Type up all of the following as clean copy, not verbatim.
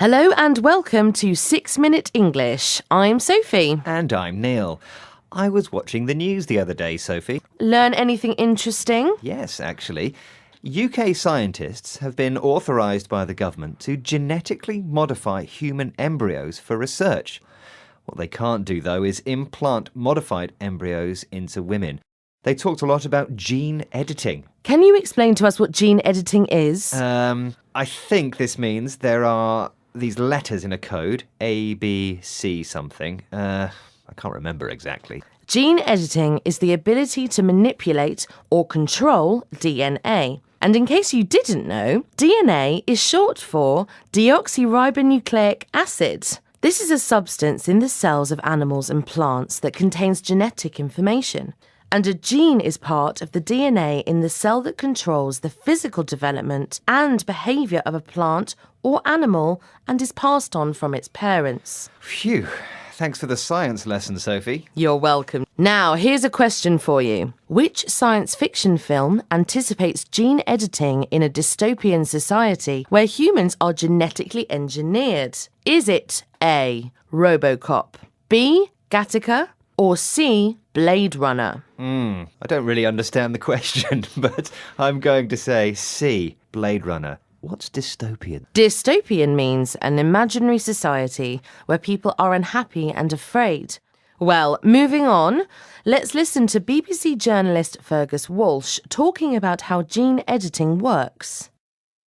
Hello and welcome to 6 Minute English. I'm Sophie. And I'm Neil. I was watching the news the other day, Sophie. Learn anything interesting? Yes, actually. UK scientists have been authorised by the government to genetically modify human embryos for research. What they can't do, though, is implant modified embryos into women. They talked a lot about gene editing. Can you explain to us what gene editing is? I think this means there are these letters in a code, A, B, C something. I can't remember exactly. Gene editing is the ability to manipulate or control DNA. And in case you didn't know, DNA is short for deoxyribonucleic acid. This is a substance in the cells of animals and plants that contains genetic information. And a gene is part of the DNA in the cell that controls the physical development and behaviour of a plant or animal and is passed on from its parents. Phew. Thanks for the science lesson, Sophie. You're welcome. Now, here's a question for you. Which science fiction film anticipates gene editing in a dystopian society where humans are genetically engineered? Is it A, RoboCop, B, Gattaca, or C, Blade Runner? I don't really understand the question, but I'm going to say C, Blade Runner. What's dystopian? Dystopian means an imaginary society where people are unhappy and afraid. Well, moving on, let's listen to BBC journalist Fergus Walsh talking about how gene editing works.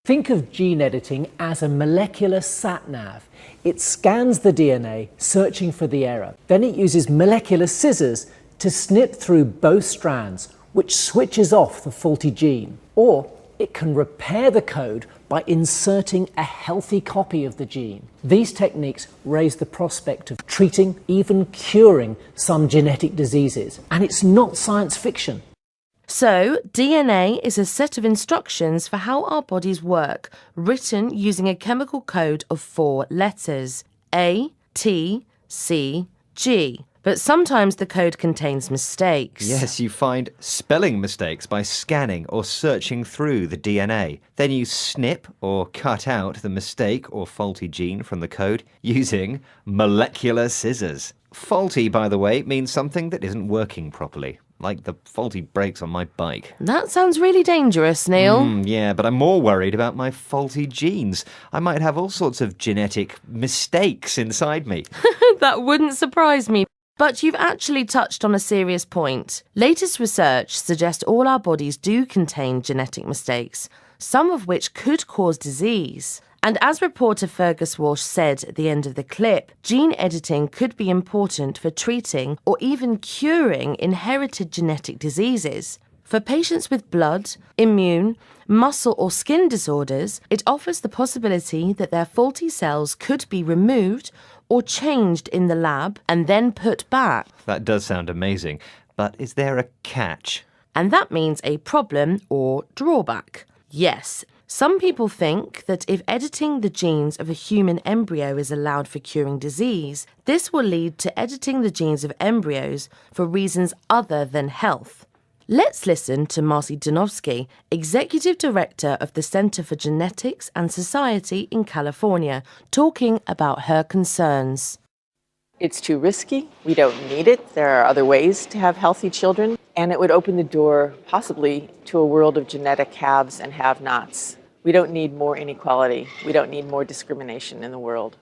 Think of gene editing as a molecular sat-nav. It scans the DNA, searching for the error. Then it uses molecular scissors to snip through both strands, which switches off the faulty gene. Or it can repair the code by inserting a healthy copy of the gene. These techniques raise the prospect of treating, even curing, some genetic diseases. And it's not science fiction. So, DNA is a set of instructions for how our bodies work, written using a chemical code of 4 letters, A, T, C, G. But sometimes the code contains mistakes. Yes, you find spelling mistakes by scanning or searching through the DNA. Then you snip or cut out the mistake or faulty gene from the code using molecular scissors. Faulty, by the way, means something that isn't working properly, like the faulty brakes on my bike. That sounds really dangerous, Neil. Yeah, but I'm more worried about my faulty genes. I might have all sorts of genetic mistakes inside me. That wouldn't surprise me. But you've actually touched on a serious point. Latest research suggests all our bodies do contain genetic mistakes, some of which could cause disease. And as reporter Fergus Walsh said at the end of the clip, gene editing could be important for treating or even curing inherited genetic diseases. For patients with blood, immune, muscle or skin disorders, it offers the possibility that their faulty cells could be removed or changed in the lab and then put back. That does sound amazing, but is there a catch? And that means a problem or drawback. Yes, some people think that if editing the genes of a human embryo is allowed for curing disease, this will lead to editing the genes of embryos for reasons other than health. Let's listen to Marcy Donofsky, Executive Director of the Center for Genetics and Society in California, talking about her concerns. It's too risky. We don't need it. There are other ways to have healthy children. And it would open the door, possibly, to a world of genetic haves and have-nots. We don't need more inequality. We don't need more discrimination in the world.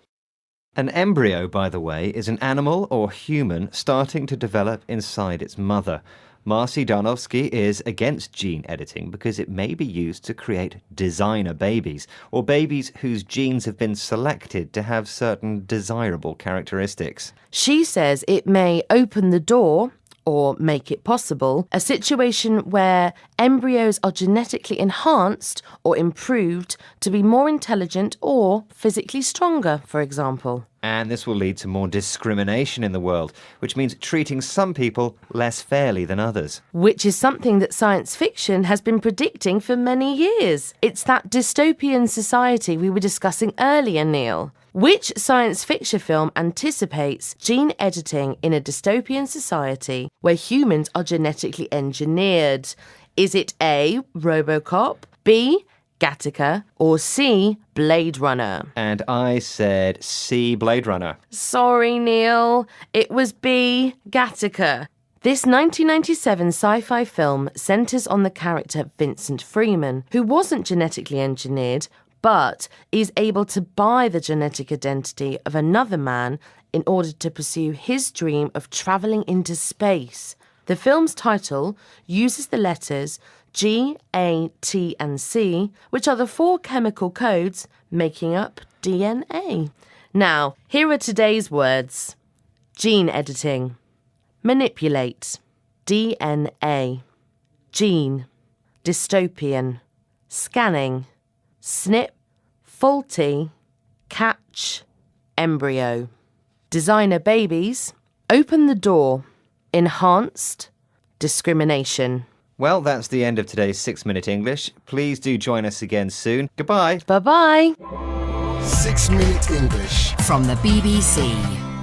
An embryo, by the way, is an animal or human starting to develop inside its mother. Marcy Darnowski is against gene editing because it may be used to create designer babies, or babies whose genes have been selected to have certain desirable characteristics. She says it may open the door, or make it possible, a situation where embryos are genetically enhanced or improved to be more intelligent or physically stronger, for example. And this will lead to more discrimination in the world, which means treating some people less fairly than others. Which is something that science fiction has been predicting for many years. It's that dystopian society we were discussing earlier, Neil. Which science fiction film anticipates gene editing in a dystopian society where humans are genetically engineered? Is it A, RoboCop, B, Gattaca, or C, Blade Runner? And I said C, Blade Runner. Sorry, Neil. It was B, Gattaca. This 1997 sci-fi film centres on the character Vincent Freeman, who wasn't genetically engineered, but is able to buy the genetic identity of another man in order to pursue his dream of travelling into space. The film's title uses the letters G, A, T and C, which are the 4 chemical codes making up DNA. Now, here are today's words. Gene editing. Manipulate. DNA. Gene. Dystopian. Scanning. Snip. Faulty. Catch. Embryo. Designer babies. Open the door. Enhanced. Discrimination. Well, that's the end of today's 6-Minute English. Please do join us again soon. Goodbye. Bye-bye. 6 Minute English from the BBC.